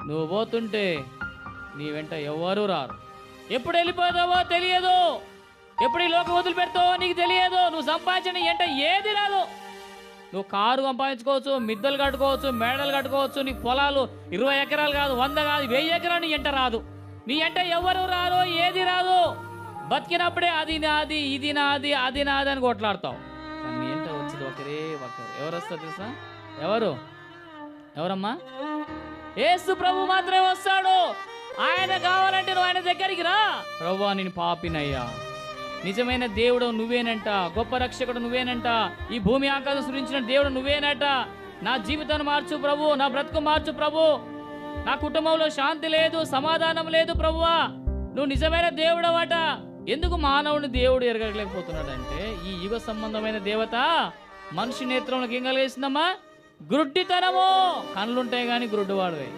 నువ్వు పోతుంటే నీ వెంట ఎవ్వరూ రారు. ఎప్పుడు వెళ్ళిపోతావో తెలియదు, ఎప్పుడు ఈ లోకం వదిలిపెడతావో నీకు తెలియదు. నువ్వు సంపాదించిన ఎంట ఏది రాదు. నువ్వు కారు సంపాదించుకోవచ్చు, మిద్దలు కట్టుకోవచ్చు, మేడలు కట్టుకోవచ్చు, నీ పొలాలు 20 ఎకరాలు కాదు, 100 కాదు, 1000 ఎకరాలు నీ ఎంట రాదు. నీ ఎంట ఎవరు రారు, ఏది రాదు. బతికినప్పుడే అది నాది, ఇది నాది, అది నాది అని కొట్లాడతావు. కానీ నీ ఎంట వచ్చేది ఒకరు. ఎవరు వస్తారు తెలుసా? ఎవరమ్మా? యేసు ప్రభు మాత్రమే వస్తాడు. ఆయన కావాలంటే నువ్వు ఆయన దగ్గరికి రా. ప్రభువా నేను పాపినయ్యా, నిజమైన దేవుడు నువ్వేనంట, గొప్ప రక్షకుడు నువ్వేనంట, ఈ భూమి ఆకాశం సృష్టించిన దేవుడు నువ్వేనట. నా జీవితాన్ని మార్చు ప్రభు, నా బ్రతుకు మార్చు ప్రభు, నా కుటుంబంలో శాంతి లేదు, సమాధానం లేదు ప్రభువా, నువ్వు నిజమైన దేవుడవట. ఎందుకు మానవుని దేవుడు ఎరగలేకపోతున్నాడంటే ఈ యుగ సంబంధమైన దేవత మనిషి నేత్రంలోకి ఏం కలిగేసిందమ్మా? గుడ్డితనము. కళ్ళుంటాయి కానీ గుడ్డివాడువే.